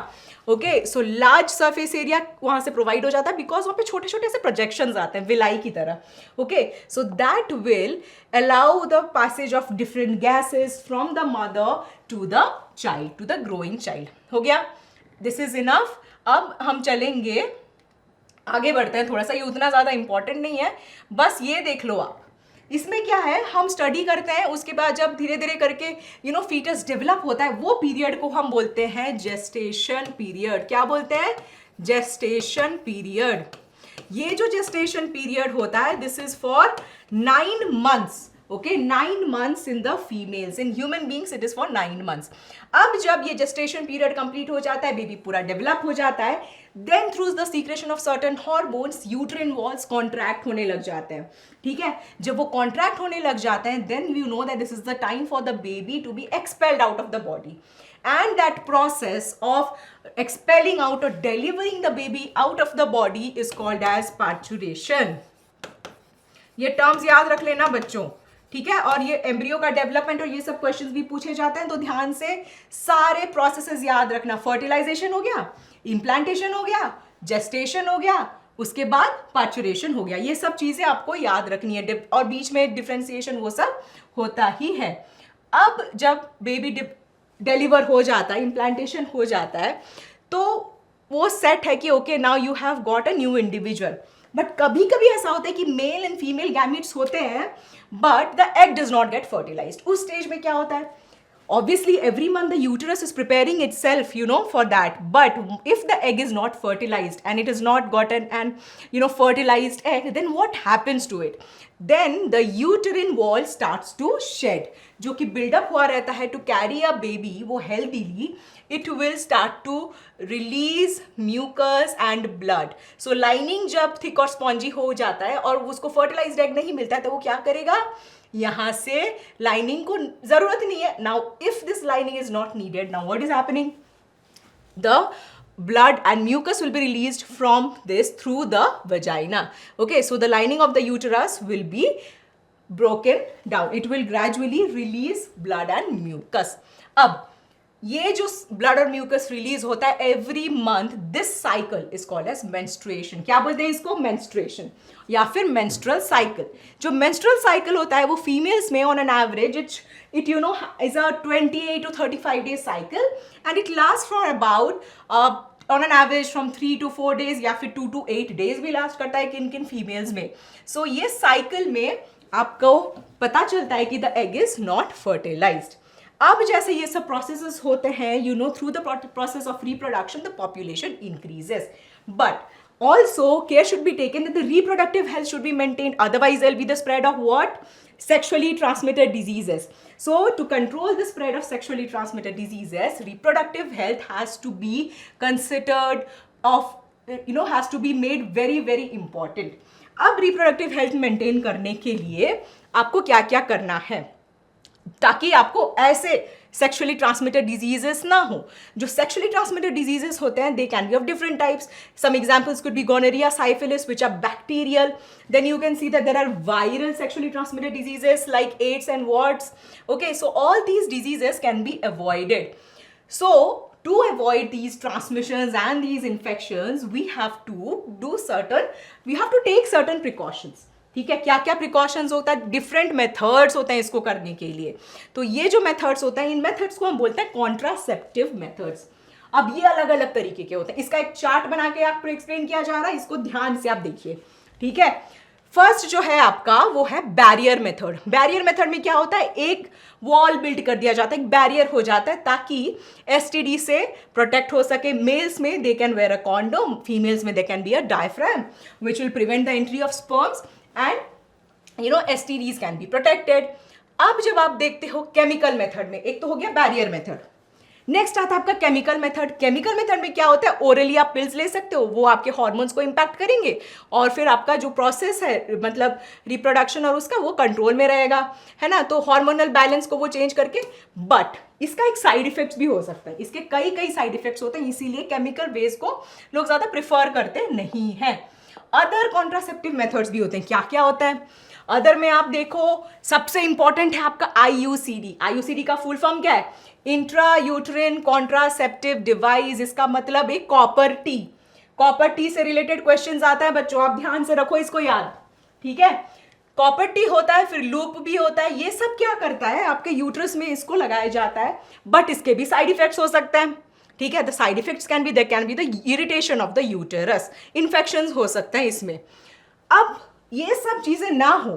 Speaker 1: Okay, so large surface area वहां से प्रोवाइड हो जाता है बिकॉज वहां पे छोटे छोटे से प्रोजेक्शंस आते हैं विलाई की तरह। Okay, so that will allow the passage of different gases from the mother to the child, to the growing child. हो गया, दिस इज इनफ। अब हम चलेंगे आगे बढ़ते हैं थोड़ा सा, ये उतना ज़्यादा इंपॉर्टेंट नहीं है, बस ये देख लो आप। इसमें क्या है, हम स्टडी करते हैं, उसके बाद जब धीरे धीरे करके फीटस डेवलप होता है, वो पीरियड को हम बोलते हैं जेस्टेशन पीरियड। क्या बोलते हैं, जेस्टेशन पीरियड। ये जो जेस्टेशन पीरियड होता है this is for 9 months। Okay, 9 months in the females, in human beings it is for 9 months। अब जब ये gestation period complete हो जाता है, बेबी पूरा डेवलप हो जाता है, then through the secretion of certain hormones uterine walls contract होने लग जाते हैं। ठीक है, जब वो contract होने लग जाते हैं then you know that this is the time for the baby to be expelled out of the body, and that process of expelling out or delivering the baby out of the body is called as parturition। ये terms याद रख लेना बच्चों, ठीक है। और ये एम्ब्रियो का डेवलपमेंट और ये सब क्वेश्चंस भी पूछे जाते हैं, तो ध्यान से सारे प्रोसेसेस याद रखना। फर्टिलाइजेशन हो गया, इम्प्लांटेशन हो गया, जेस्टेशन हो गया, उसके बाद पार्चुरेशन हो गया, ये सब चीजें आपको याद रखनी है। और बीच में डिफ्रेंसिएशन वो सब होता ही है। अब जब बेबी डिलीवर हो जाता है, इम्प्लांटेशन हो जाता है, तो वो सेट है कि okay now you have got a new individual. But कभी कभी ऐसा होता है कि मेल एंड फीमेल गैमीट्स होते हैं but the egg does not get fertilized. उस स्टेज में क्या होता है, obviously every month the uterus is preparing itself for that, but if the egg is not fertilized and it has not gotten an fertilized egg, then what happens to it, then the uterine wall starts to shed, जो कि build-up हुआ रहता है to carry a baby वो healthily, it will start to release mucus and blood। so lining जब thick और spongy हो जाता है और उसको fertilized egg नहीं मिलता है, तो वो क्या करेगा, यहां से लाइनिंग को जरूरत नहीं है। Now if this lining is not needed, now what is happening, the blood and mucus will be released from this through the vagina। okay, so the lining of the uterus will be broken down, it will gradually release blood and mucus। अब ये जो ब्लड और म्यूकस रिलीज होता है every month, this cycle is called as menstruation. क्या बोलते हैं इसको, मेंस्ट्रुएशन या फिर मेंस्ट्रुअल साइकिल। जो मेंस्ट्रुअल साइकिल होता है वो फीमेल्स में on an average it is a 28 to 35 days cycle and it lasts for about on an average from 3 to 4 days या फिर 2 to 8 days भी लास्ट करता है किन किन फीमेल्स में। सो ये साइकिल में आपको पता चलता है कि the egg is not fertilized. अब जैसे ये सब प्रोसेसेस होते हैं through the process of reproduction the population increases, but also care should be taken that the reproductive health should be maintained, otherwise there will be the spread of what, sexually transmitted diseases। so to control the spread of sexually transmitted diseases, reproductive health has to be considered of has to be made very very important। अब reproductive health maintain करने के लिए आपको क्या क्या करना है ताकि आपको ऐसे सेक्सुअली ट्रांसमिटेड डिजीजेस ना हो। जो सेक्सुअली ट्रांसमिटेड डिजीजेस होते हैं they can be of different types, some examples could be gonorrhoea, syphilis which are bacterial, then you can see that there are viral sexually transmitted diseases like AIDS and warts. Okay, so all these diseases can be avoided. So to avoid these transmissions and these infections, we have to take certain precautions. ठीक है, क्या क्या प्रिकॉशंस होता है, डिफरेंट मेथड्स होते हैं इसको करने के लिए. तो ये जो मेथड्स होते हैं, इन मेथड्स को हम बोलते हैं कॉन्ट्रासेप्टिव मेथड्स. अब ये अलग अलग तरीके के होते हैं. इसका एक चार्ट बना के आपको एक्सप्लेन किया जा रहा है, इसको ध्यान से आप देखिए. ठीक है, फर्स्ट जो है आपका वो है बैरियर मेथड. बैरियर मेथड में क्या होता है, एक वॉल बिल्ड कर दिया जाता है, एक बैरियर हो जाता है ताकि एसटीडी से प्रोटेक्ट हो सके. मेल्स में they can wear a condom, females में they can be a diaphragm which will prevent the entry of sperms and STDs can be protected. अब जब आप देखते हो केमिकल मेथड में, एक तो हो गया बैरियर मेथड, नेक्स्ट आता है आपका केमिकल मेथड. केमिकल मेथड में क्या होता है, ओरली आप पिल्स ले सकते हो, वो आपके हार्मोन्स को इंपैक्ट करेंगे और फिर आपका जो प्रोसेस है मतलब रिप्रोडक्शन और उसका, वो कंट्रोल में रहेगा, है ना. तो हार्मोनल बैलेंस को वो चेंज करके, बट इसका एक साइड इफेक्ट्स भी हो सकता है. इसके कई साइड इफेक्ट्स होते हैं, इसीलिए केमिकल वेज को लोग ज्यादा प्रिफर करते नहीं हैं. अदर कॉन्ट्रासेप्टिव मेथड्स भी होते हैं. क्या क्या होता है अदर में, आप देखो सबसे इंपॉर्टेंट है आपका IUCD. IUCD का फुल फॉर्म क्या है, इंट्रा यूट्रिन कॉन्ट्रासेप्टिव डिवाइस. इसका मतलब एक कॉपर टी. कॉपर टी से रिलेटेड क्वेश्चंस आता है बच्चों, आप ध्यान से रखो इसको याद. ठीक है, कॉपर टी होता है, फिर लूप भी होता है. ये सब क्या करता है, आपके यूट्रस में इसको लगाया जाता है, बट इसके भी साइड इफेक्ट्स हो सकते हैं. ठीक है, the side effects can be the irritation of the uterus, infection हो सकते हैं इसमें. अब ये सब चीजें ना हो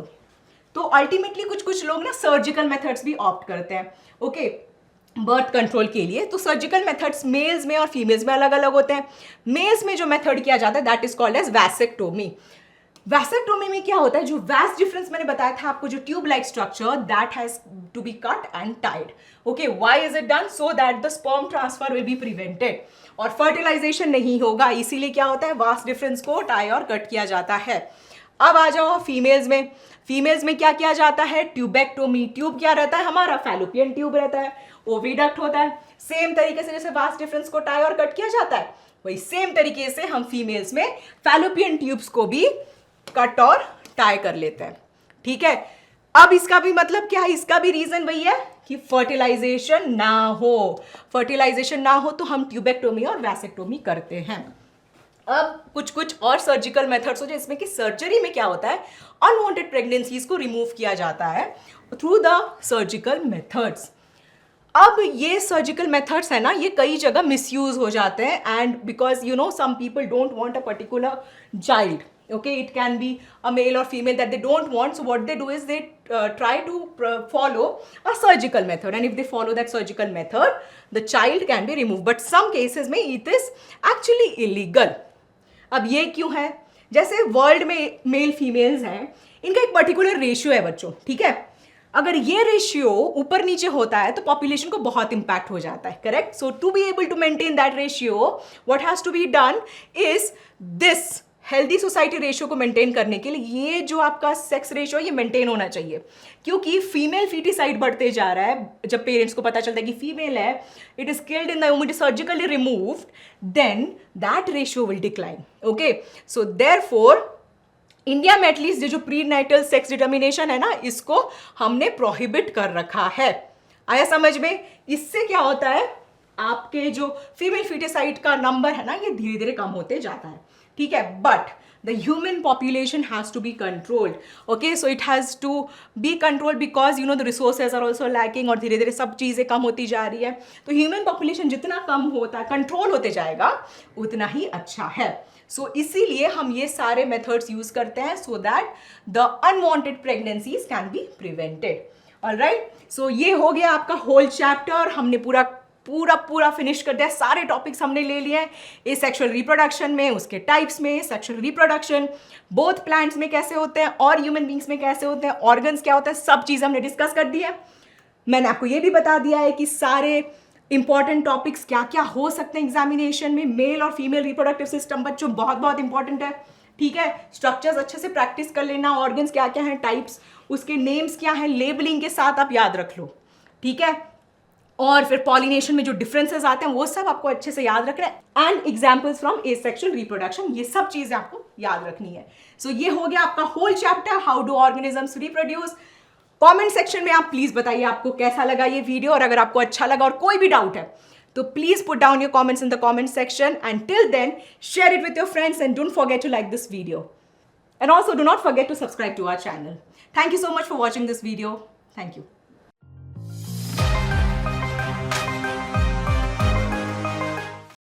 Speaker 1: तो अल्टीमेटली कुछ लोग ना सर्जिकल मेथड्स भी ऑप्ट करते हैं. ओके, बर्थ कंट्रोल के लिए. तो सर्जिकल मेथड्स मेल्स में और फीमेल्स में अलग अलग होते हैं. मेल्स में जो मेथड किया जाता है that is called as vasectomy. Vasectomy में क्या होता है, जो वैस डिफरेंस मैंने बताया था आपको, जो tube like structure that has to be cut and tied. Okay, why is it done, so that the sperm transfer will be prevented और फर्टिलाइजेशन नहीं होगा. इसीलिए क्या होता है, वास डिफरेंस को टाई और कट किया जाता है. अब आ जाओ फीमेल्स में. फीमेल्स में क्या किया जाता है, ट्यूबेक्टोमी. ट्यूब क्या रहता है हमारा, फैलोपियन ट्यूब रहता है, ओविडक्ट होता है. सेम तरीके से जैसे वास डिफरेंस को टाई और कट किया जाता है, वही सेम तरीके से हम फीमेल्स में फैलोपियन ट्यूब्स को भी कट और टाई कर लेते हैं. ठीक है, अब इसका भी मतलब क्या है, इसका भी रीजन वही है कि फर्टिलाइजेशन ना हो. फर्टिलाइजेशन ना हो तो हम ट्यूबेक्टोमी और वैसेक्टोमी करते हैं. अब कुछ और सर्जिकल मेथड्स हो, जिसमें कि सर्जरी में क्या होता है, अनवांटेड प्रेगनेंसीज को रिमूव किया जाता है थ्रू द सर्जिकल मेथड्स. अब ये सर्जिकल मेथड्स है ना, ये कई जगह मिसयूज हो जाते हैं and because some people don't want a particular child. Okay, it can be a male or female that they don't want, so what they do is they try to follow a surgical method, and if they follow that surgical method the child can be removed, but some cases में it is actually illegal. अब ये क्यों है, जैसे वर्ल्ड में मेल फीमेल्स हैं, इनका एक पर्टिकुलर रेशियो है बच्चों. ठीक है, अगर ये रेशियो ऊपर नीचे होता है तो पॉपुलेशन को बहुत इंपैक्ट हो जाता है. Correct, so to be able to maintain that ratio what has to be done is this healthy society ratio को मेंटेन करने के लिए ये जो आपका सेक्स रेशियो है ये मेंटेन होना चाहिए. क्योंकि फीमेल फीटिसाइड बढ़ते जा रहा है. जब पेरेंट्स को पता चलता है कि फीमेल है, it is killed in the womb, it is surgically removed, then that ratio will decline. Okay, so therefore India में एटलीस्ट जो प्रीनेटल सेक्स डिटर्मिनेशन है ना, इसको हमने प्रोहिबिट कर रखा है. आया समझ में. इससे क्या होता है, आपके जो फीमेल फीटिसाइड का नंबर है ना, ये धीरे धीरे कम होते जाता है. ठीक है, but the human population has to be controlled. Okay, so it has to be controlled because the resources are also lacking और धीरे धीरे सब चीज़ें कम होती जा रही है. तो ह्यूमन पॉपुलेशन जितना कम होता है, कंट्रोल होते जाएगा, उतना ही अच्छा है. सो इसीलिए हम ये सारे मेथड्स यूज करते हैं so that the unwanted pregnancies can be prevented. Alright, so ये हो गया आपका होल चैप्टर. हमने पूरा फिनिश कर दिया. सारे टॉपिक्स हमने ले लिए हैं. ए सेक्सुअल रिप्रोडक्शन में, उसके टाइप्स में, सेक्सुअल रिप्रोडक्शन बोथ प्लांट्स में कैसे होते हैं और ह्यूमन बींग्स में कैसे होते हैं, ऑर्गन्स क्या होता है, सब चीज़ हमने डिस्कस कर दी है. मैंने आपको ये भी बता दिया है कि सारे इंपॉर्टेंट टॉपिक्स क्या क्या हो सकते हैं एग्जामिनेशन में. मेल और फीमेल रिप्रोडक्टिव सिस्टम बच्चों बहुत इंपॉर्टेंट है. ठीक है, स्ट्रक्चर्स अच्छे से प्रैक्टिस कर लेना, ऑर्गन्स क्या क्या हैं, टाइप्स, उसके नेम्स क्या हैं, लेबलिंग के साथ आप याद रख लो. ठीक है, और फिर पॉलिनेशन में जो डिफरेंसेस आते हैं वो सब आपको अच्छे से याद रखना है. And examples from asexual reproduction, ये सब चीजें आपको याद रखनी है. सो ये हो गया आपका whole chapter, how do organisms reproduce. Comment section में आप प्लीज बताइए आपको कैसा लगा ये वीडियो, और अगर आपको अच्छा लगा और कोई भी डाउट है तो please put down your comments in the comment section and till then share it with your friends and don't forget to like this video and also do not forget to subscribe to our channel. Thank you so much for watching this video. Thank you.